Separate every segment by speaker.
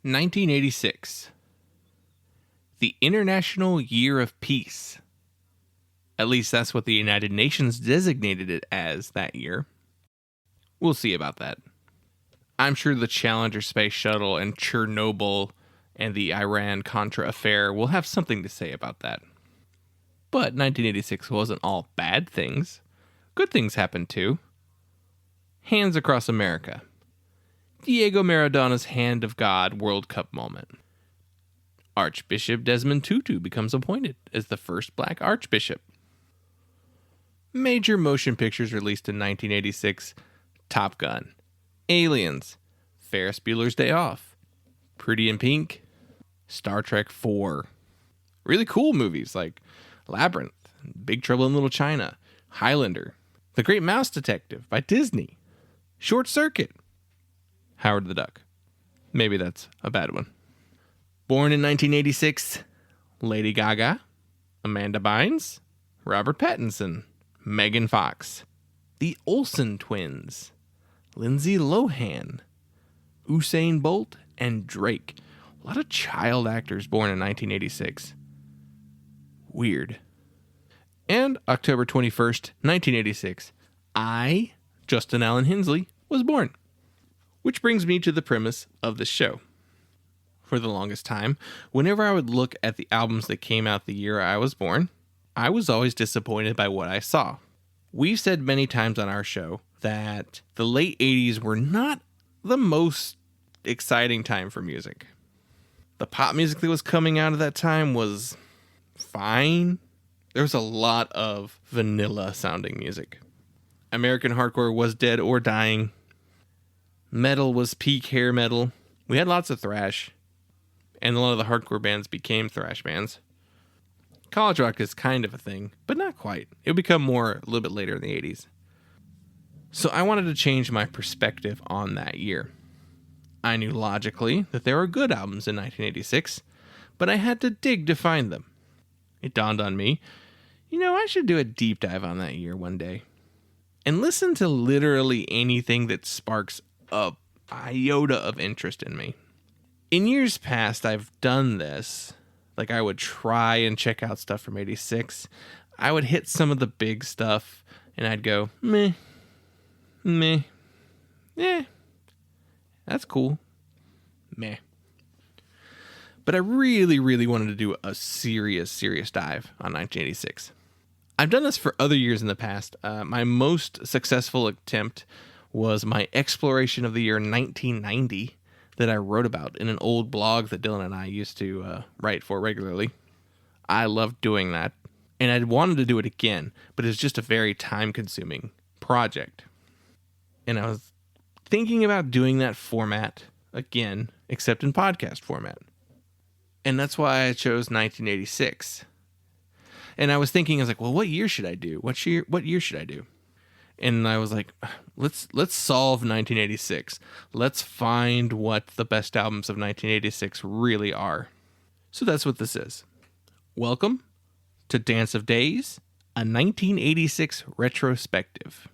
Speaker 1: 1986. The International Year of Peace. At least that's what the United Nations designated it as that year. We'll see about that. I'm sure the Challenger space shuttle and Chernobyl and the Iran-Contra affair will have something to say about that. But 1986 wasn't all bad things. Good things happened too. Hands across America. Diego Maradona's Hand of God World Cup moment. Archbishop Desmond Tutu becomes appointed as the first black archbishop. Major motion pictures released in 1986. Top Gun. Aliens. Ferris Bueller's Day Off. Pretty in Pink. Star Trek IV. Really cool movies like Labyrinth, Big Trouble in Little China, Highlander, The Great Mouse Detective by Disney, Short Circuit, Howard the Duck. Maybe that's a bad one. Born in 1986, Lady Gaga, Amanda Bynes, Robert Pattinson, Megan Fox, the Olsen twins, Lindsay Lohan, Usain Bolt, and Drake. A lot of child actors born in 1986. Weird. And October 21st, 1986, I, Justin Allen Hinsley, was born. Which brings me to the premise of this show. For the longest time, whenever I would look at the albums that came out the year I was born, I was always disappointed by what I saw. We've said many times on our show that the late 80s were not the most exciting time for music. The pop music that was coming out of that time was fine. There was a lot of vanilla sounding music. American hardcore was dead or dying. Metal was peak hair metal. We had lots of thrash. And a lot of the hardcore bands became thrash bands. College rock is kind of a thing, but not quite. It would become more a little bit later in the 80s. So I wanted to change my perspective on that year. I knew logically that there were good albums in 1986, but I had to dig to find them. It dawned on me, I should do a deep dive on that year one day. And listen to literally anything that sparks a iota of interest in me. In years past, I've done this. Like, I would try and check out stuff from 86. I would hit some of the big stuff, and I'd go, meh, that's cool, meh. But I really, really wanted to do a serious dive on 1986. I've done this for other years in the past. My most successful attempt was my exploration of the year 1990 that I wrote about in an old blog that Dylan and I used to write for regularly. I loved doing that, and I'd wanted to do it again, but it's just a very time-consuming project. And I was thinking about doing that format again, except in podcast format. And that's why I chose 1986. And I was thinking, well, what year should I do? What year should I do? And I was like, let's solve 1986. Let's find what the best albums of 1986 really are. So that's what this is. Welcome to Dance of Days, a 1986 retrospective.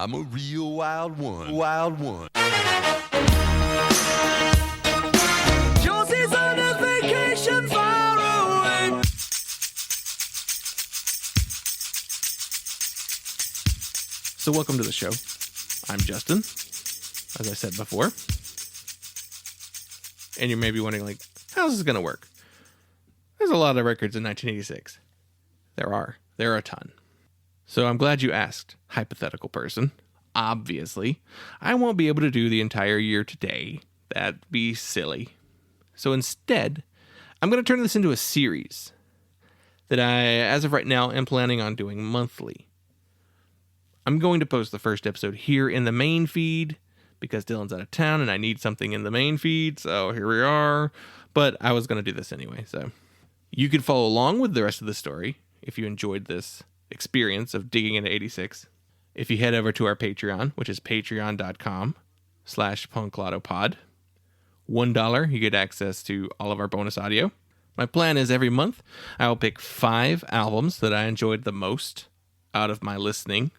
Speaker 2: I'm a real wild one. Josie's on a vacation far away.
Speaker 1: So welcome to the show. I'm Justin, as I said before. And you may be wondering, how's this going to work? There's a lot of records in 1986. There are a ton. So I'm glad you asked, hypothetical person. Obviously, I won't be able to do the entire year today. That'd be silly. So instead, I'm going to turn this into a series that I, as of right now, am planning on doing monthly. I'm going to post the first episode here in the main feed because Dylan's out of town and I need something in the main feed, so here we are. But I was going to do this anyway, so you can follow along with the rest of the story if you enjoyed this experience of digging into 86. If you head over to our Patreon, which is patreon.com/punklottopod, $1, you get access to all of our bonus audio. My plan is every month I will pick 5 albums that I enjoyed the most out of my listening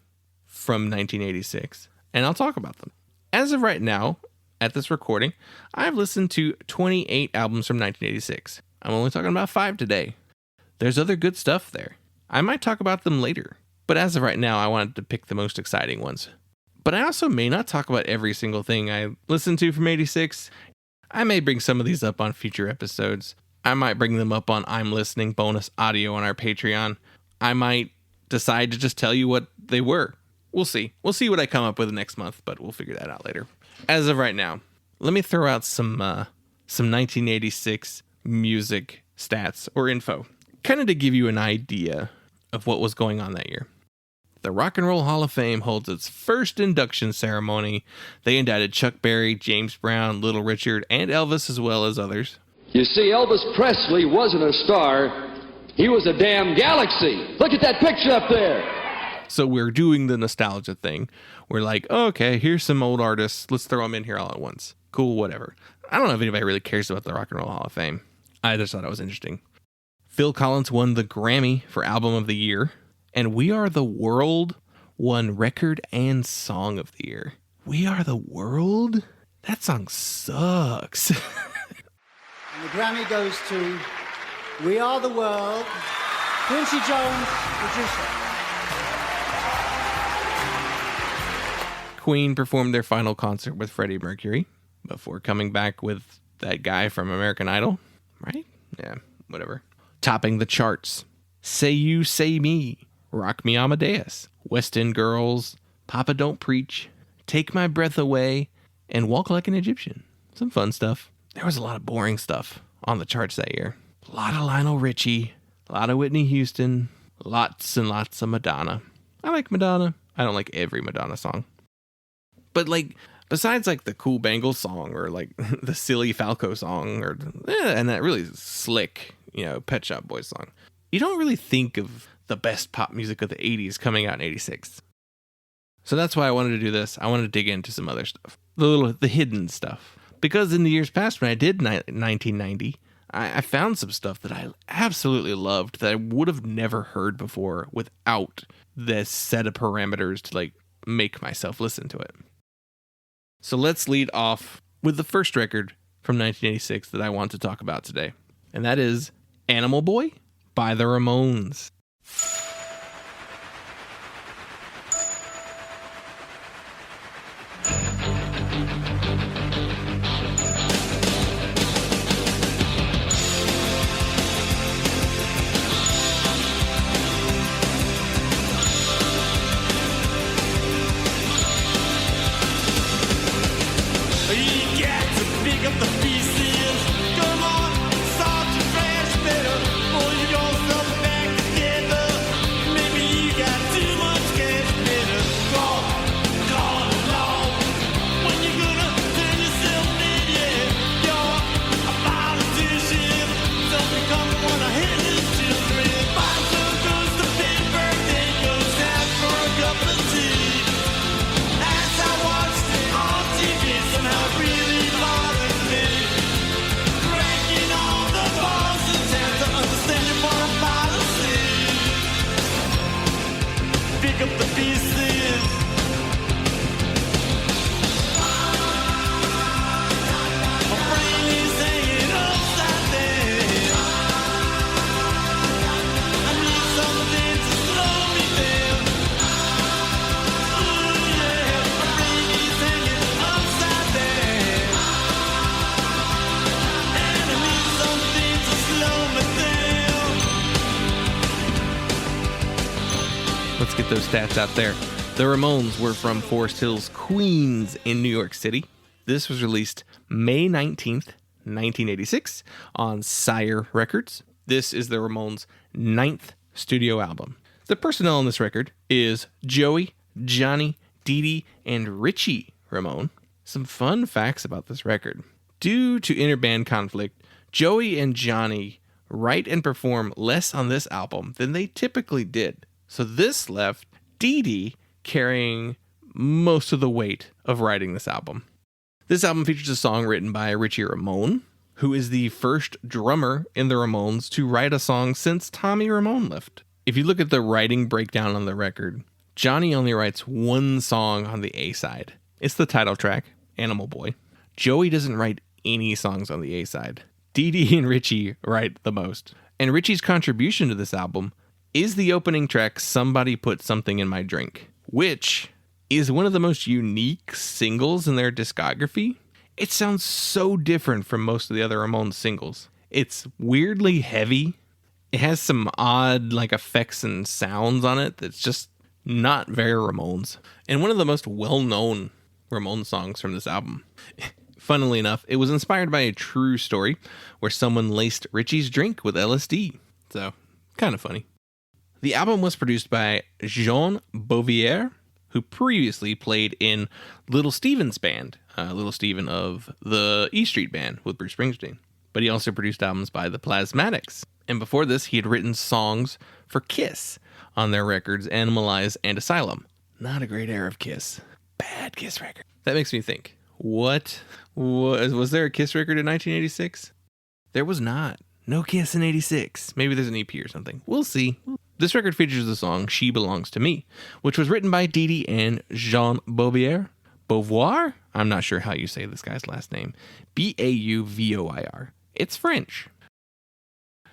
Speaker 1: from 1986, and I'll talk about them. As of right now, at this recording, I've listened to 28 albums from 1986. I'm only talking about 5 today. There's other good stuff there. I might talk about them later, but as of right now, I wanted to pick the most exciting ones. But I also may not talk about every single thing I listened to from 86. I may bring some of these up on future episodes. I might bring them up on I'm Listening bonus audio on our Patreon. I might decide to just tell you what they were. We'll see. We'll see what I come up with next month, but we'll figure that out later. As of right now, let me throw out some 1986 music stats or info, kind of to give you an idea of what was going on that year. The Rock and Roll Hall of Fame holds its first induction ceremony. They indicted Chuck Berry, James Brown, Little Richard, and Elvis, as well as others.
Speaker 3: You see, Elvis Presley wasn't a star. He was a damn galaxy. Look at that picture up there.
Speaker 1: So we're doing the nostalgia thing. We're like, oh, okay, here's some old artists. Let's throw them in here all at once. Cool, whatever. I don't know if anybody really cares about the Rock and Roll Hall of Fame. I just thought it was interesting. Phil Collins won the Grammy for Album of the Year. And We Are the World won Record and Song of the Year. We Are the World? That song sucks.
Speaker 4: And the Grammy goes to We Are the World, Quincy Jones, producer.
Speaker 1: Queen performed their final concert with Freddie Mercury before coming back with that guy from American Idol, right? Yeah, whatever. Topping the charts. Say You, Say Me, Rock Me Amadeus, West End Girls, Papa Don't Preach, Take My Breath Away, and Walk Like an Egyptian. Some fun stuff. There was a lot of boring stuff on the charts that year. A lot of Lionel Richie, a lot of Whitney Houston, lots and lots of Madonna. I like Madonna. I don't like every Madonna song. But like, besides like the Cool Bangles song or like the silly Falco song or and that really slick, Pet Shop Boys song, you don't really think of the best pop music of the 80s coming out in 86. So that's why I wanted to do this. I wanted to dig into some other stuff. The hidden stuff. Because in the years past when I did 1990, I found some stuff that I absolutely loved that I would have never heard before without this set of parameters to like make myself listen to it. So let's lead off with the first record from 1986 that I want to talk about today. And that is Animal Boy by the Ramones. Let's get those stats out there. The Ramones were from Forest Hills, Queens in New York City. This was released May 19th, 1986 on Sire Records. This is the Ramones' 9th studio album. The personnel on this record is Joey, Johnny, Dee Dee, and Richie Ramone. Some fun facts about this record. Due to interband conflict, Joey and Johnny write and perform less on this album than they typically did. So this left Dee Dee carrying most of the weight of writing this album. This album features a song written by Richie Ramone, who is the first drummer in the Ramones to write a song since Tommy Ramone left. If you look at the writing breakdown on the record, Johnny only writes one song on the A side. It's the title track, Animal Boy. Joey doesn't write any songs on the A side. Dee Dee and Richie write the most. And Richie's contribution to this album is the opening track, Somebody Put Something in My Drink, which is one of the most unique singles in their discography. It sounds so different from most of the other Ramones singles. It's weirdly heavy. It has some odd effects and sounds on it that's just not very Ramones. And one of the most well-known Ramones songs from this album. Funnily enough, it was inspired by a true story where someone laced Richie's drink with LSD. So, kind of funny. The album was produced by Jean Bouvier, who previously played in Little Steven's band, Little Steven of the E Street Band with Bruce Springsteen. But he also produced albums by the Plasmatics. And before this, he had written songs for Kiss on their records Animalize and Asylum. Not a great era of Kiss. Bad Kiss record. That makes me think, was there a Kiss record in 1986? There was not. No Kiss in 86. Maybe there's an EP or something. We'll see. This record features the song She Belongs to Me, which was written by Dee Dee and Jean Bouvier. Beauvoir? I'm not sure how you say this guy's last name. Beauvoir. It's French.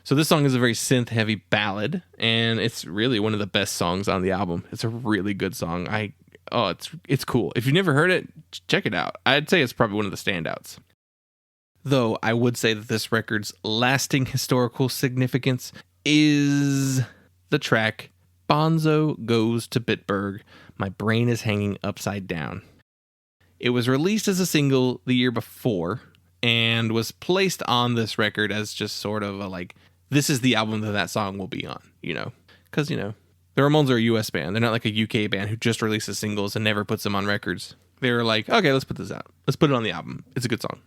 Speaker 1: So this song is a very synth-heavy ballad, and it's really one of the best songs on the album. It's a really good song. It's cool. If you've never heard it, check it out. I'd say it's probably one of the standouts. Though I would say that this record's lasting historical significance is the track Bonzo Goes to Bitburg, My Brain is Hanging Upside Down. It was released as a single the year before and was placed on this record as just sort of this is the album that song will be on, because, the Ramones are a US band. They're not like a UK band who just releases singles and never puts them on records. They were like, okay, let's put this out. Let's put it on the album. It's a good song.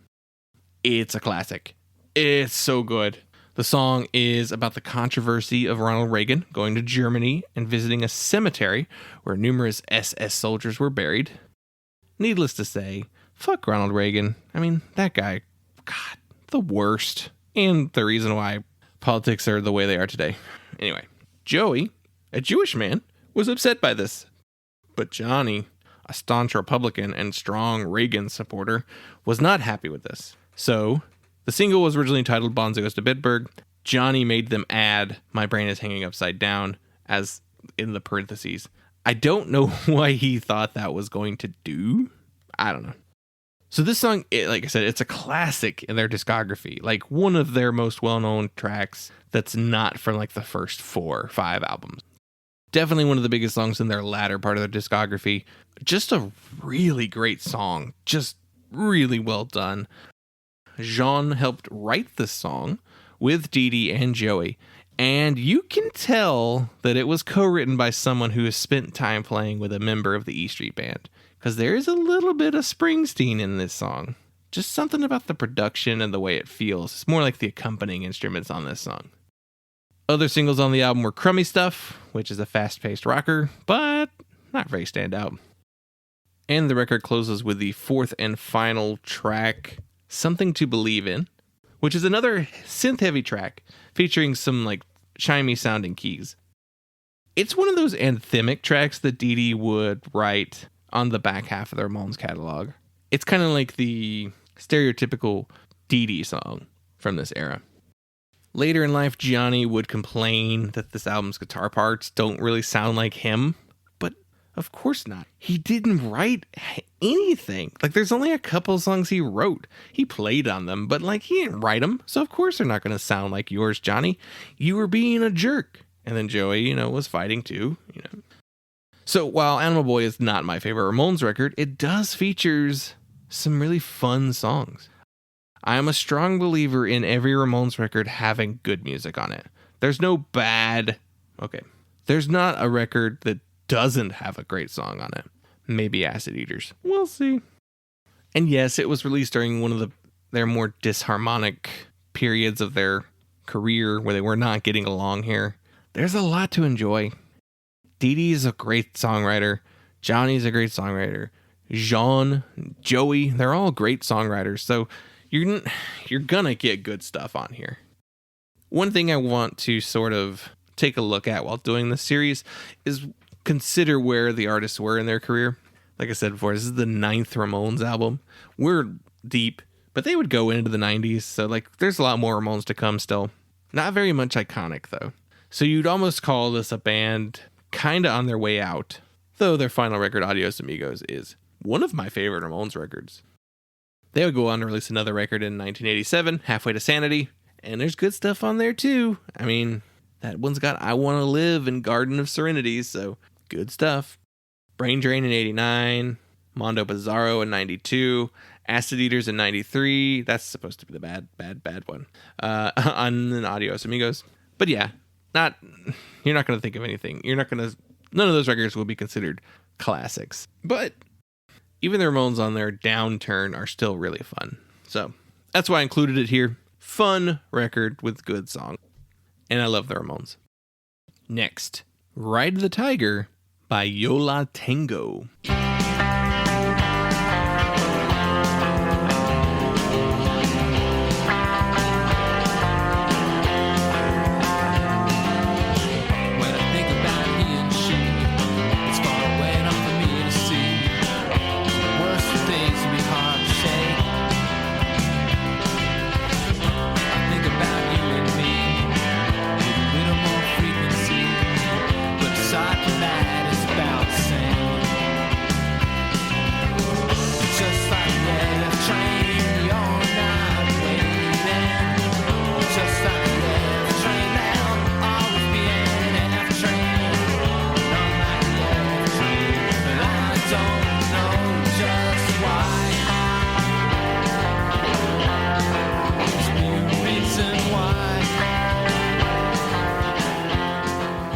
Speaker 1: It's a classic. It's so good. The song is about the controversy of Ronald Reagan going to Germany and visiting a cemetery where numerous SS soldiers were buried. Needless to say, fuck Ronald Reagan. I mean, that guy, God, the worst. And the reason why politics are the way they are today. Anyway, Joey, a Jewish man, was upset by this. But Johnny, a staunch Republican and strong Reagan supporter, was not happy with this. So, the single was originally titled Bonzo Goes to Bitburg. Johnny made them add My Brain is Hanging Upside Down as in the parentheses. I don't know why he thought that was going to do. I don't know. So this song, like I said, it's a classic in their discography. Like one of their most well-known tracks that's not from the first 4 or 5 albums. Definitely one of the biggest songs in their latter part of their discography. Just a really great song. Just really well done. Jean helped write this song with Dee Dee and Joey. And you can tell that it was co-written by someone who has spent time playing with a member of the E Street Band. Because there is a little bit of Springsteen in this song. Just something about the production and the way it feels. It's more like the accompanying instruments on this song. Other singles on the album were Crummy Stuff, which is a fast-paced rocker, but not very standout. And the record closes with the 4th and final track, Something to Believe In, which is another synth-heavy track featuring some chimey sounding keys. It's one of those anthemic tracks that Dee Dee would write on the back half of the Ramones catalog. It's kind of like the stereotypical Dee Dee song from this era. Later in life, Johnny would complain that this album's guitar parts don't really sound like him, but of course not. He didn't write anything. There's only a couple songs he wrote. He played on them, but he didn't write them, so of course they're not going to sound like yours, Johnny. You were being a jerk. And then Joey, was fighting too, So while Animal Boy is not my favorite Ramones record, it does features some really fun songs. I am a strong believer in every Ramones record having good music on it. There's no bad... Okay. There's not a record that doesn't have a great song on it. Maybe Acid Eaters. We'll see. And yes, it was released during one of their more disharmonic periods of their career where they were not getting along here. There's a lot to enjoy. Dee Dee is a great songwriter. Johnny's a great songwriter. Jean, Joey, they're all great songwriters, so you're gonna get good stuff on here. One thing I want to sort of take a look at while doing this series is consider where the artists were in their career. Like I said before, this is the 9th Ramones album. We're deep, but they would go into the 90s, so like there's a lot more Ramones to come still. Not very much iconic, though. So you'd almost call this a band kind of on their way out, though their final record, Adios Amigos, is one of my favorite Ramones records. They would go on to release another record in 1987, Halfway to Sanity, and there's good stuff on there too. I mean, that one's got I Want to Live and Garden of Serenity, so good stuff. Brain Drain in 89, Mondo Bizarro in 92, Acid Eaters in 93. That's supposed to be the bad one. On Adios Amigos. But yeah, you're not going to think of anything. None of those records will be considered classics. But even the Ramones on their downturn are still really fun. So that's why I included it here. Fun record with good song. And I love the Ramones. Next, Ride the Tiger by Yo La Tengo.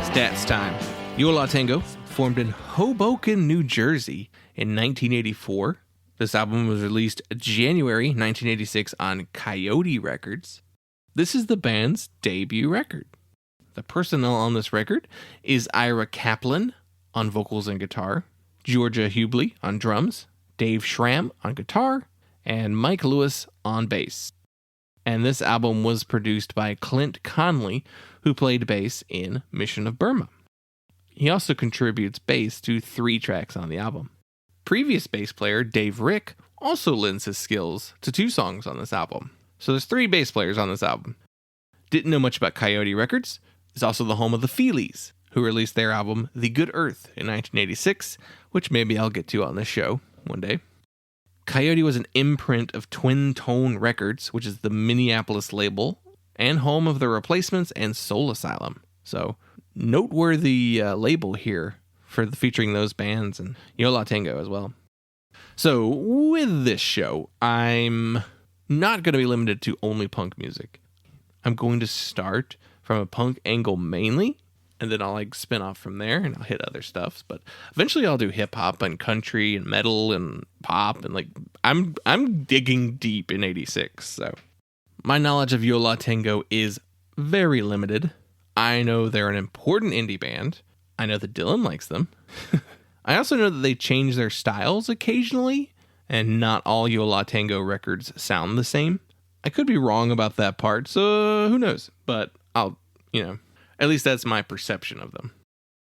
Speaker 1: Stats time. Yo La Tengo formed in Hoboken, New Jersey in 1984. This album was released January 1986 on Coyote Records. This is the band's debut record. The personnel on this record is Ira Kaplan on vocals and guitar, Georgia Hubley on drums, Dave Schramm on guitar, and Mike Lewis on bass. And this album was produced by Clint Conley, who played bass in Mission of Burma. He also contributes bass to 3 tracks on the album. Previous bass player Dave Rick also lends his skills to 2 songs on this album. So there's 3 bass players on this album. Didn't know much about Coyote Records. It's also the home of the Feelies, who released their album The Good Earth in 1986, which maybe I'll get to on this show one day. Coyote was an imprint of Twin Tone Records, which is the Minneapolis label, and home of The Replacements and Soul Asylum. So, noteworthy label here for featuring those bands, and Yo La Tengo as well. So, with this show, I'm not going to be limited to only punk music. I'm going to start from a punk angle mainly, and then I'll spin off from there, and I'll hit other stuff. But eventually, I'll do hip hop and country and metal and pop, and I'm digging deep in '86. So my knowledge of Yo La Tengo is very limited. I know they're an important indie band. I know that Dylan likes them. I also know that they change their styles occasionally, and not all Yo La Tengo records sound the same. I could be wrong about that part, so who knows? But at least that's my perception of them.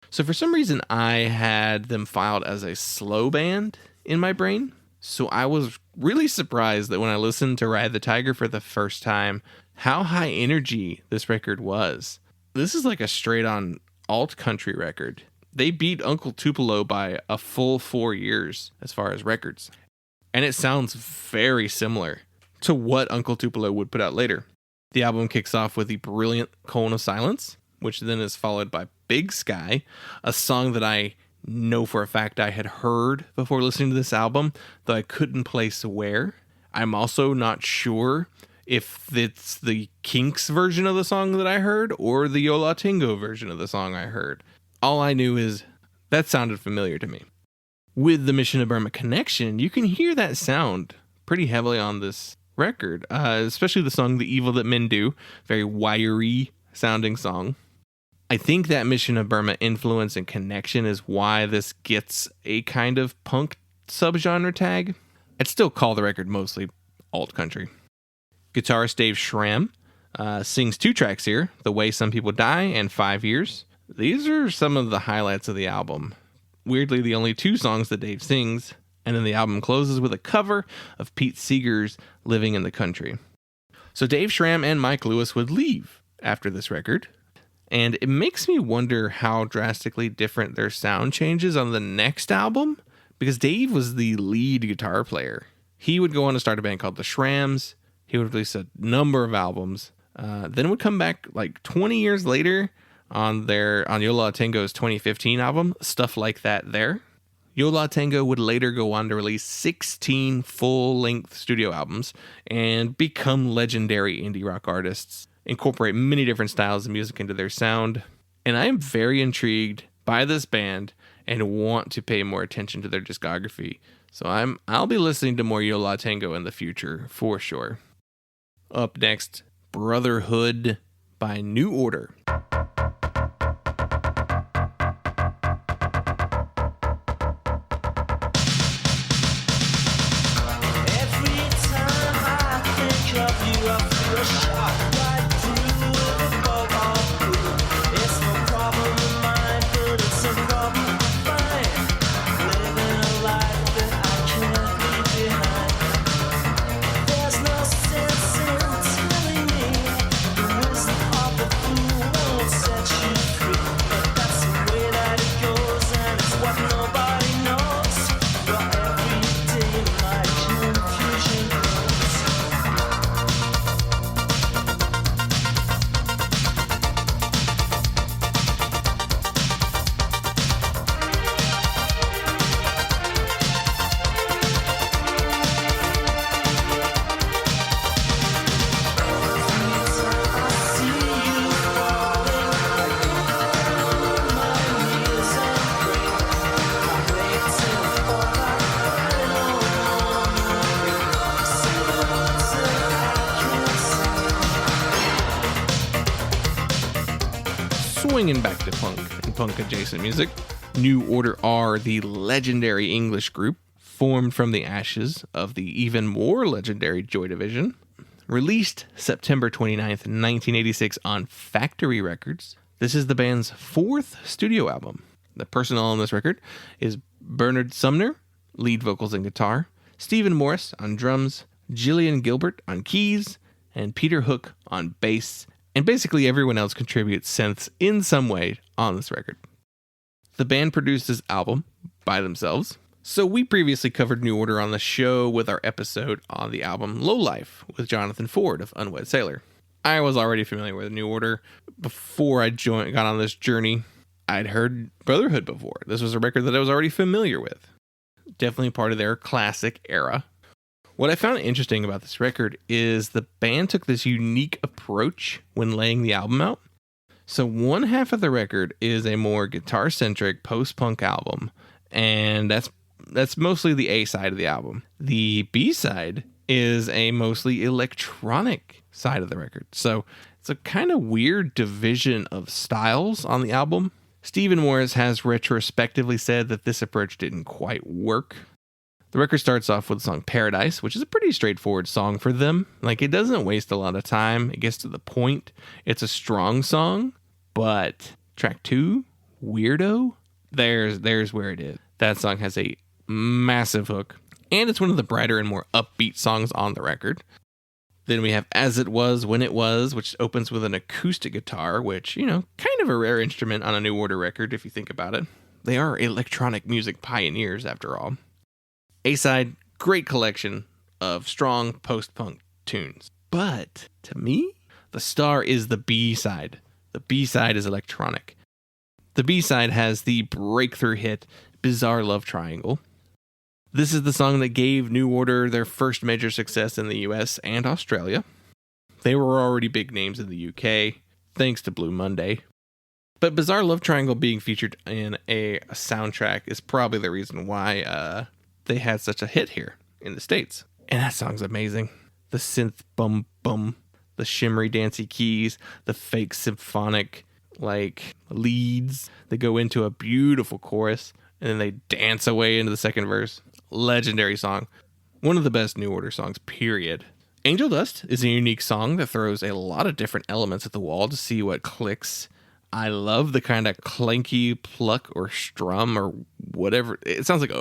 Speaker 1: So for some reason, I had them filed as a slow band in my brain. So I was really surprised that when I listened to Ride the Tiger for the first time, how high energy this record was. This is like a straight-on alt country record. They beat Uncle Tupelo by a full 4 years as far as records. And it sounds very similar to what Uncle Tupelo would put out later. The album kicks off with the brilliant Cone of Silence, which then is followed by Big Sky, a song that I know for a fact I had heard before listening to this album, though I couldn't place where. I'm also not sure if it's the Kinks version of the song that I heard or the Yo La Tengo version of the song I heard. All I knew is that sounded familiar to me. With the Mission of Burma connection, you can hear that sound pretty heavily on this record, especially the song The Evil That Men Do, very wiry sounding song. I think that Mission of Burma influence and connection is why this gets a kind of punk subgenre tag. I'd still call the record mostly alt country. Guitarist Dave Schramm sings 2 tracks here, The Way Some People Die and 5 Years. These are some of the highlights of the album. Weirdly, the only 2 songs that Dave sings, and then the album closes with a cover of Pete Seeger's Living in the Country. So Dave Schramm and Mike Lewis would leave after this record, and it makes me wonder how drastically different their sound changes on the next album, because Dave was the lead guitar player. He would go on to start a band called the Shrams. He would release a number of albums, then would come back like 20 years later on Yo La Tengo's 2015 album, Stuff Like That There. Yo La Tengo would later go on to release 16 full-length studio albums and become legendary indie rock artists, incorporate many different styles of music into their sound. And I am very intrigued by this band and want to pay more attention to their discography. So I'll be listening to more Yo La Tengo in the future, for sure. Up next, Brotherhood by New Order. Swinging back to punk and punk-adjacent music, New Order are the legendary English group formed from the ashes of the even more legendary Joy Division. Released September 29th, 1986 on Factory Records, this is the band's 4th studio album. The personnel on this record is Bernard Sumner, lead vocals and guitar, Stephen Morris on drums, Gillian Gilbert on keys, and Peter Hook on bass, and basically everyone else contributes synths in some way on this record. The band produced this album by themselves, so we previously covered New Order on the show with our episode on the album Low Life with Jonathan Ford of Unwed Sailor. I was already familiar with New Order before I got on this journey. I'd heard Brotherhood before. This was a record that I was already familiar with. Definitely part of their classic era. What I found interesting about this record is the band took this unique approach when laying the album out. So one half of the record is a more guitar-centric post-punk album, and that's mostly the A side of the album. The B side is a mostly electronic side of the record. So it's a kind of weird division of styles on the album. Stephen Morris has retrospectively said that this approach didn't quite work. The record starts off with the song Paradise, which is a pretty straightforward song for them. Like, it doesn't waste a lot of time. It gets to the point. It's a strong song, but track 2, Weirdo, there's where it is. That song has a massive hook, and it's one of the brighter and more upbeat songs on the record. Then we have As It Was, When It Was, which opens with an acoustic guitar, which, kind of a rare instrument on a New Order record if you think about it. They are electronic music pioneers, after all. A-side, great collection of strong post-punk tunes. But, to me, the star is the B-side. The B-side is electronic. The B-side has the breakthrough hit, Bizarre Love Triangle. This is the song that gave New Order their first major success in the US and Australia. They were already big names in the UK, thanks to Blue Monday. But Bizarre Love Triangle being featured in a soundtrack is probably the reason why they had such a hit here in the States. And that song's amazing. The synth bum bum, the shimmery dancey keys, the fake symphonic leads that go into a beautiful chorus, and then they dance away into the second verse. legendary song. One of the best New Order songs, period. Angel Dust is a unique song that throws a lot of different elements at the wall to see what clicks. I love the kind of clanky pluck or strum or whatever. It sounds like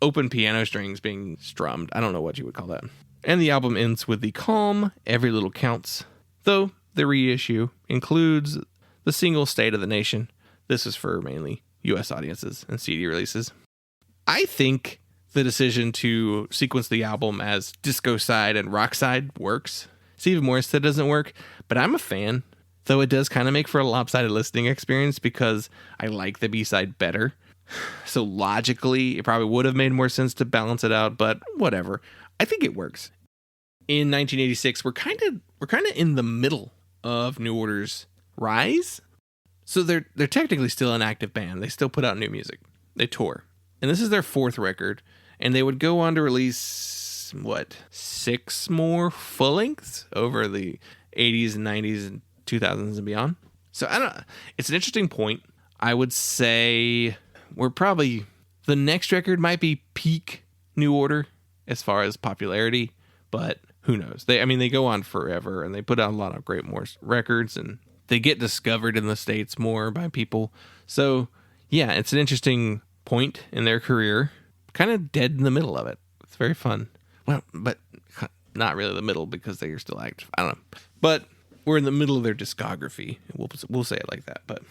Speaker 1: open piano strings being strummed. I don't know what you would call that. And the album ends with the calm, Every Little Counts, though the reissue includes the single State of the Nation. This is for mainly US audiences and CD releases. I think the decision to sequence the album as disco side and rock side works. Steve Morris said it doesn't work, but I'm a fan, though it does kind of make for a lopsided listening experience because I like the B-side better. So logically, it probably would have made more sense to balance it out, but whatever. I think it works. In 1986, we're kind of in the middle of New Order's rise. So they're technically still an active band. They still put out new music. They tour. And this is their 4th record. And they would go on to release, 6 more full lengths over the 80s and 90s and 2000s and beyond. So I don't know. It's an interesting point. I would say we're probably, the next record might be peak New Order as far as popularity, but who knows? They go on forever and they put out a lot of great more records and they get discovered in the States more by people. So yeah, it's an interesting point in their career. Kind of dead in the middle of it. It's very fun. Well, but not really the middle because they are still active. I don't know. But we're in the middle of their discography. We'll say it like that. But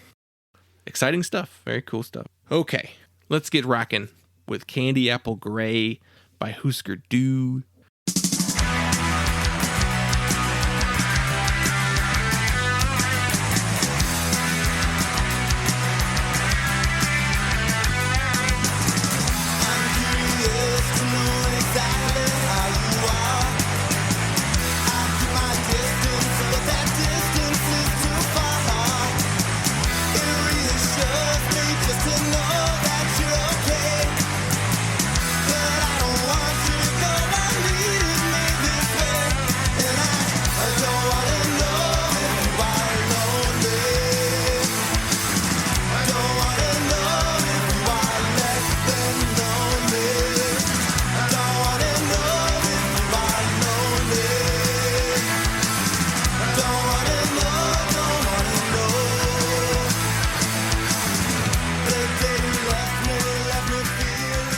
Speaker 1: exciting stuff. Very cool stuff. Okay, let's get rocking with Candy Apple Gray by Hüsker Dü.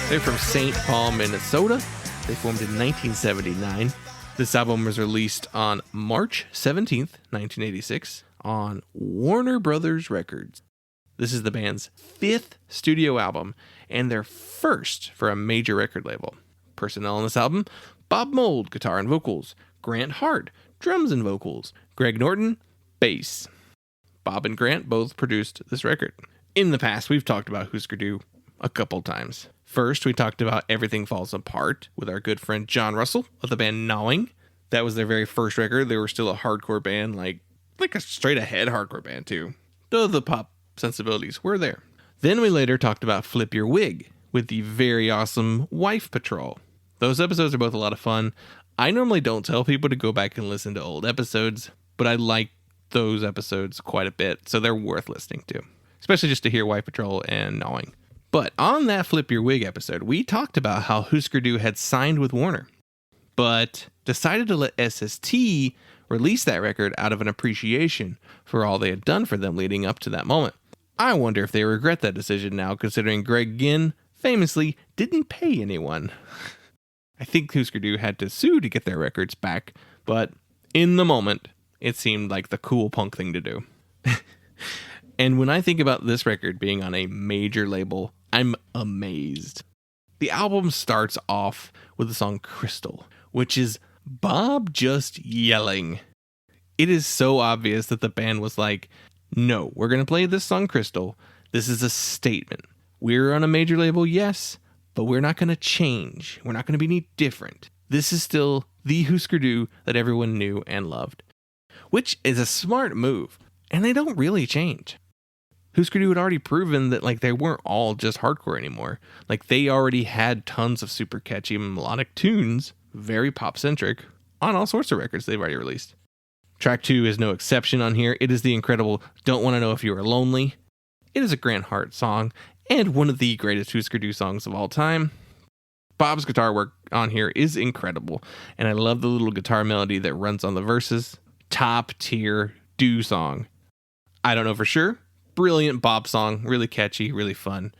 Speaker 1: They're from St. Paul, Minnesota. They formed in 1979. This album was released on March 17th, 1986 on Warner Brothers Records. This is the band's 5th studio album and their first for a major record label. Personnel on this album: Bob Mould, guitar and vocals; Grant Hart, drums and vocals; Greg Norton, bass. Bob and Grant both produced this record. In the past, we've talked about Hüsker Dü a couple times. First, we talked about Everything Falls Apart with our good friend John Russell of the band Gnawing. That was their very first record. They were still a hardcore band, like a straight ahead hardcore band too. Though the pop sensibilities were there. Then we later talked about Flip Your Wig with the very awesome Wife Patrol. Those episodes are both a lot of fun. I normally don't tell people to go back and listen to old episodes, but I like those episodes quite a bit, so they're worth listening to. Especially just to hear Wife Patrol and Gnawing. But on that Flip Your Wig episode, we talked about how Hüsker Dü had signed with Warner, but decided to let SST release that record out of an appreciation for all they had done for them leading up to that moment. I wonder if they regret that decision now, considering Greg Ginn famously didn't pay anyone. I think Hüsker Dü had to sue to get their records back, but in the moment, it seemed like the cool punk thing to do. And when I think about this record being on a major label, I'm amazed. The album starts off with the song Crystal, which is Bob just yelling. It is so obvious that the band was like, no, we're going to play this song Crystal. This is a statement. We're on a major label, yes, but we're not going to change. We're not going to be any different. This is still the Hüsker Dü that everyone knew and loved, which is a smart move, and they don't really change. Hüsker Dü had already proven that they weren't all just hardcore anymore. They already had tons of super catchy melodic tunes, very pop-centric, on all sorts of records they've already released. Track 2 is no exception on here. It is the incredible Don't Wanna Know If You Are Lonely. It is a Grant Hart song, and one of the greatest Hüsker Dü songs of all time. Bob's guitar work on here is incredible, and I love the little guitar melody that runs on the verses. Top tier do song. I don't know for sure. Brilliant Bob song, really catchy, really fun.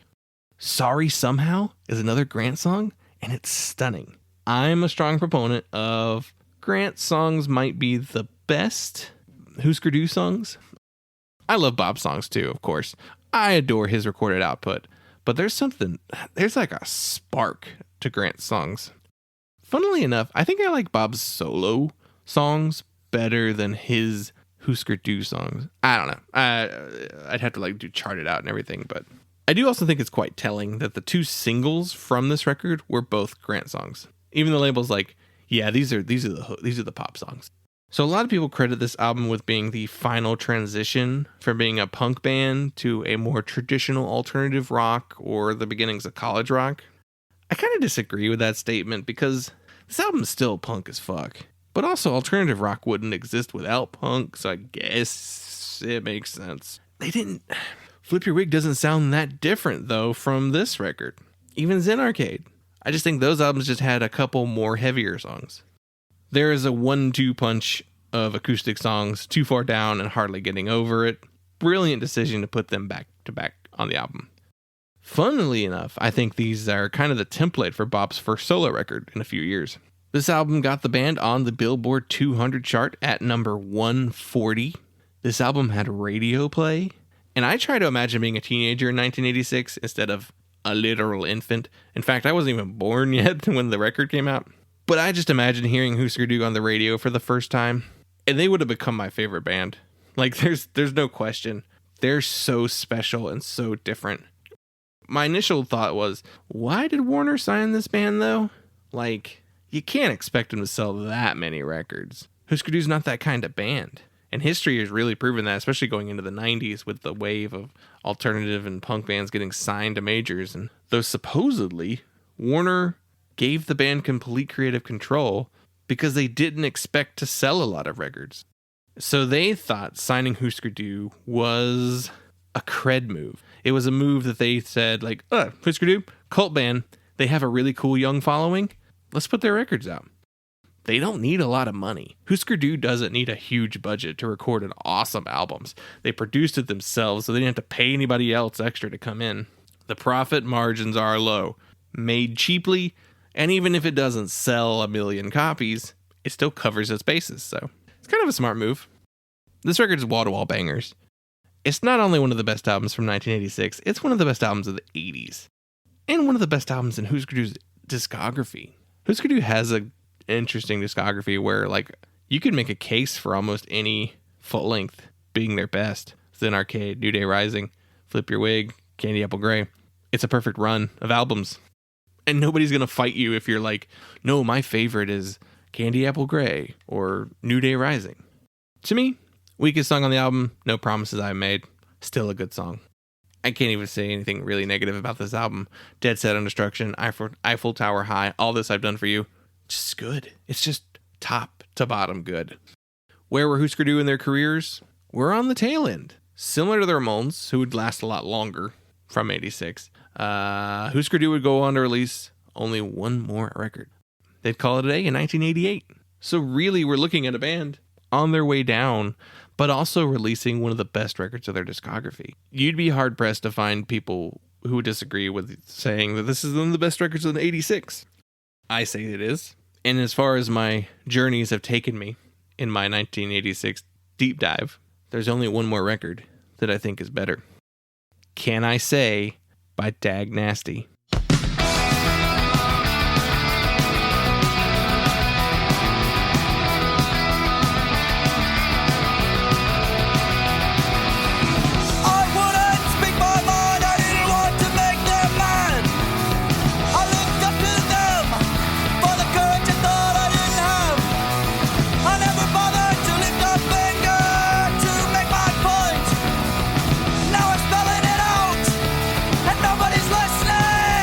Speaker 1: Sorry Somehow is another Grant song, and it's stunning. I'm a strong proponent of Grant songs might be the best Hüsker Dü songs. I love Bob songs too, of course. I adore his recorded output, but there's like a spark to Grant's songs. Funnily enough, I think I like Bob's solo songs better than his Hüsker Dü songs. I don't know. I'd have to chart it out and everything, but I do also think it's quite telling that the 2 singles from this record were both Grant songs. Even the label's like, yeah, these are the pop songs. So a lot of people credit this album with being the final transition from being a punk band to a more traditional alternative rock or the beginnings of college rock. I kind of disagree with that statement because this album's still punk as fuck. But also alternative rock wouldn't exist without punk, so I guess it makes sense. Flip Your Wig doesn't sound that different though from this record. Even Zen Arcade. I just think those albums just had a couple more heavier songs. There is a 1-2 punch of acoustic songs, Too Far Down and Hardly Getting Over It. Brilliant decision to put them back to back on the album. Funnily enough, I think these are kind of the template for Bob's first solo record in a few years. This album got the band on the Billboard 200 chart at number 140. This album had radio play, and I try to imagine being a teenager in 1986 instead of a literal infant. In fact, I wasn't even born yet when the record came out. But I just imagine hearing Hüsker Dü on the radio for the first time, and they would have become my favorite band. Like, there's no question. They're so special and so different. My initial thought was, why did Warner sign this band, though? Like, you can't expect them to sell that many records. Hüsker Dü's not that kind of band. And history has really proven that, especially going into the 90s with the wave of alternative and punk bands getting signed to majors. And though supposedly Warner gave the band complete creative control because they didn't expect to sell a lot of records. So they thought signing Hüsker Dü was a cred move. It was a move that they said, like, Hüsker Dü, cult band, they have a really cool young following. Let's put their records out. They don't need a lot of money. Hüsker Dü doesn't need a huge budget to record an awesome albums. They produced it themselves, so they didn't have to pay anybody else extra to come in. The profit margins are low. Made cheaply, and even if it doesn't sell 1 million copies, it still covers its bases, so it's kind of a smart move. This record is wall-to-wall bangers. It's not only one of the best albums from 1986, it's one of the best albums of the 80s. And one of the best albums in Hüsker Dü's discography. Hüsker Dü has an interesting discography where, like, you could make a case for almost any full length being their best. Zen Arcade, New Day Rising, Flip Your Wig, Candy Apple Grey. It's a perfect run of albums. And nobody's going to fight you if you're like, no, my favorite is Candy Apple Grey or New Day Rising. To me, weakest song on the album, No Promises I Made. Still a good song. I can't even say anything really negative about this album. Dead Set on Destruction, Eiffel Tower High, All This I've Done For You. Just good. It's just top to bottom good. Where were Hüsker Dü in their careers? We're on the tail end. Similar to the Ramones, who would last a lot longer from 86. Hüsker Dü would go on to release only one more record. They'd call it a day in 1988. So really, we're looking at a band on their way down, but also releasing one of the best records of their discography. You'd be hard-pressed to find people who would disagree with saying that this is one of the best records of the 86. I say it is. And as far as my journeys have taken me in my 1986 deep dive, there's only one more record that I think is better. Can I Say by Dag Nasty.
Speaker 2: Now I'm spelling it out, and nobody's listening.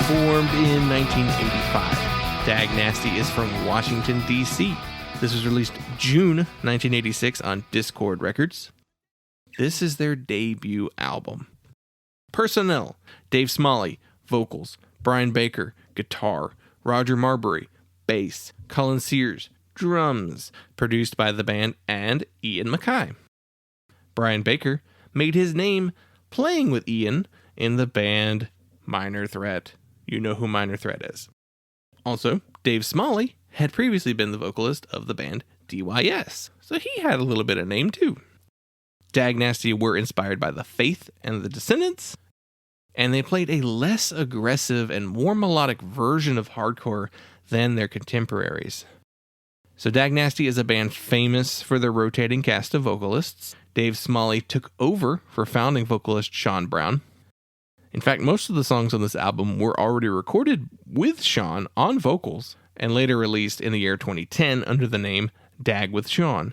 Speaker 1: Formed in 1985, Dag Nasty is from Washington, D.C. This was released June 1986 on Dischord Records. This is their debut album. Personnel: Dave Smalley, vocals; Brian Baker, guitar; Roger Marbury, bass; Colin Sears, drums, produced by the band; and Ian MacKaye. Brian Baker made his name playing with Ian in the band Minor Threat. You know who Minor Threat is. Also, Dave Smalley had previously been the vocalist of the band DYS, so he had a little bit of name too. Dag Nasty were inspired by The Faith and The Descendants, and they played a less aggressive and more melodic version of hardcore than their contemporaries. So Dag Nasty is a band famous for their rotating cast of vocalists. Dave Smalley took over for founding vocalist Sean Brown. In fact, most of the songs on this album were already recorded with Sean on vocals and later released in the year 2010 under the name Dag with Sean.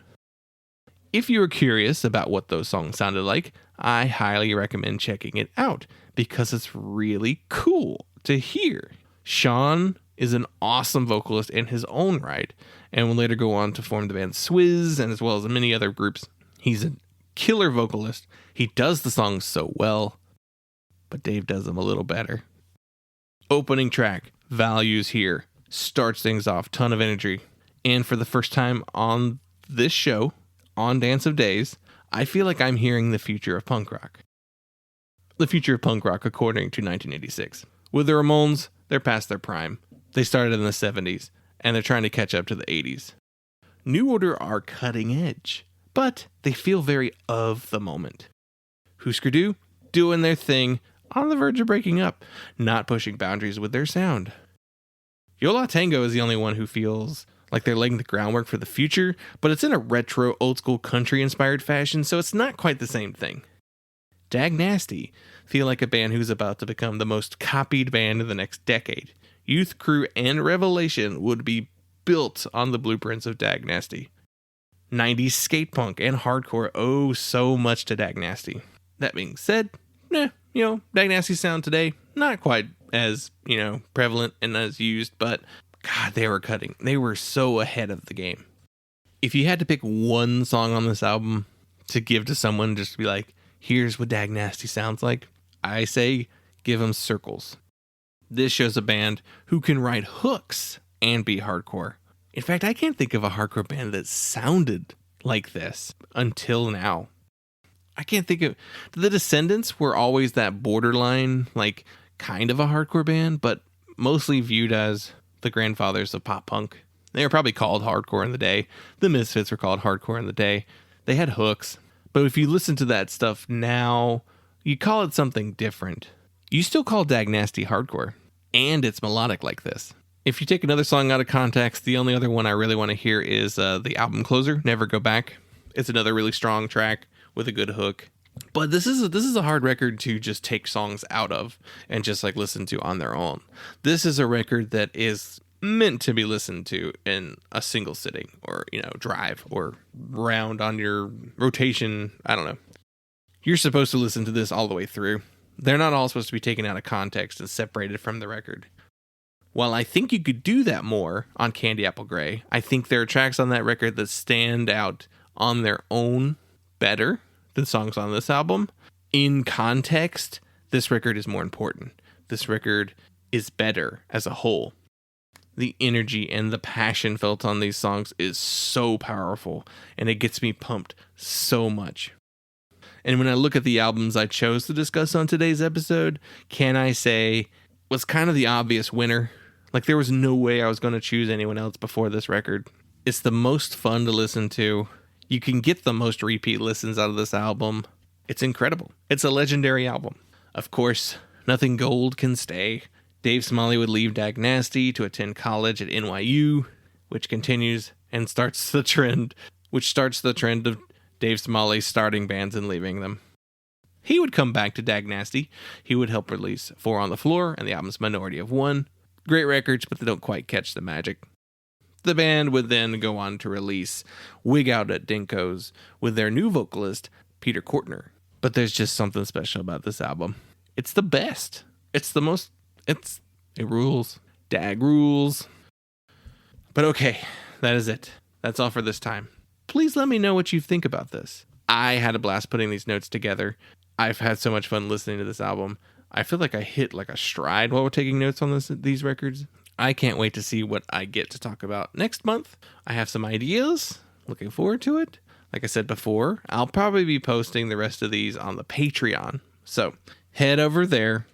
Speaker 1: If you are curious about what those songs sounded like, I highly recommend checking it out because it's really cool to hear. Sean is an awesome vocalist in his own right and will later go on to form the band Swizz and as well as many other groups. He's a killer vocalist. He does the songs so well, but Dave does them a little better. Opening track, Values Here, starts things off, ton of energy. And for the first time on this show, on Dance of Days, I feel like I'm hearing the future of punk rock. The future of punk rock according to 1986. With the Ramones, they're past their prime. They started in the 70s, and they're trying to catch up to the 80s. New Order are cutting edge, but they feel very of the moment. Hüsker doing their thing, on the verge of breaking up, not pushing boundaries with their sound. Yola Tengo is the only one who feels like they're laying the groundwork for the future, but it's in a retro, old-school country-inspired fashion, so it's not quite the same thing. Dag Nasty feel like a band who's about to become the most copied band in the next decade. Youth Crew and Revelation would be built on the blueprints of Dag Nasty. 90s skate punk and hardcore owe so much to Dag Nasty. That being said, Dag Nasty's sound today, not quite as, prevalent and as used, but God, they were cutting. They were so ahead of the game. If you had to pick one song on this album to give to someone just to be like, here's what Dag Nasty sounds like, I say give them Circles. This shows a band who can write hooks and be hardcore. In fact, I can't think of a hardcore band that sounded like this until now. I can't think of... The Descendants were always that borderline, kind of a hardcore band, but mostly viewed as the grandfathers of pop punk. They were probably called hardcore in the day. The Misfits were called hardcore in the day. They had hooks. But if you listen to that stuff now, you call it something different. You still call Dag Nasty hardcore. And it's melodic like this. If you take another song out of context, the only other one I really want to hear is the album closer, Never Go Back. It's another really strong track with a good hook. But this is a hard record to just take songs out of and just listen to on their own. This is a record that is meant to be listened to in a single sitting or, drive or round on your rotation. I don't know. You're supposed to listen to this all the way through. They're not all supposed to be taken out of context and separated from the record. While I think you could do that more on Candy Apple Grey, I think there are tracks on that record that stand out on their own better than songs on this album. In context, this record is more important. This record is better as a whole. The energy and the passion felt on these songs is so powerful, and it gets me pumped so much. And when I look at the albums I chose to discuss on today's episode, can I say was kind of the obvious winner? There was no way I was going to choose anyone else before this record. It's the most fun to listen to. You can get the most repeat listens out of this album. It's incredible. It's a legendary album. Of course, nothing gold can stay. Dave Smalley would leave Dag Nasty to attend college at NYU, which continues and starts the trend of Dave Smalley starting bands and leaving them. He would come back to Dag Nasty. He would help release Four on the Floor and the album's Minority of One. Great records, but they don't quite catch the magic. The band would then go on to release Wig Out at Dinko's with their new vocalist, Peter Kortner. But there's just something special about this album. It's the best. It's It rules. Dag rules. But okay, that is it. That's all for this time. Please let me know what you think about this. I had a blast putting these notes together. I've had so much fun listening to this album. I feel like I hit like a stride while we're taking notes on these records. I can't wait to see what I get to talk about next month. I have some ideas. Looking forward to it. Like I said before, I'll probably be posting the rest of these on the Patreon. So head over there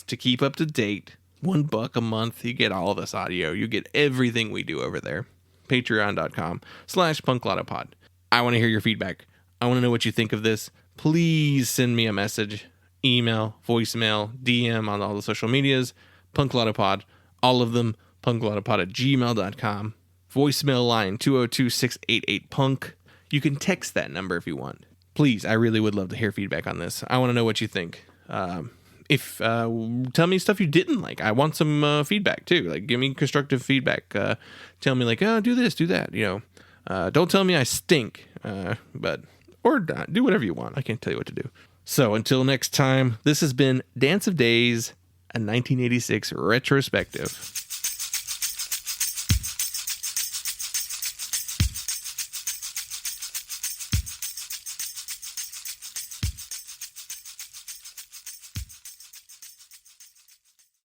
Speaker 1: to keep up to date. $1 a month. You get all of this audio. You get everything we do over there. Patreon.com/punklottopod. I want to hear your feedback. I want to know what you think of this. Please send me a message, email, voicemail, DM on all the social medias, punklottopod, all of them, punklottopod@gmail.com. Voicemail line 202-688-PUNK. You can text that number if you want. Please, I really would love to hear feedback on this. I want to know what you think. Tell me stuff you didn't like. I want some feedback too. Like, give me constructive feedback. Tell me like, oh, do this, do that. Don't tell me I stink. Or do whatever you want. I can't tell you what to do. So until next time, this has been Dance of Days, a 1986 retrospective.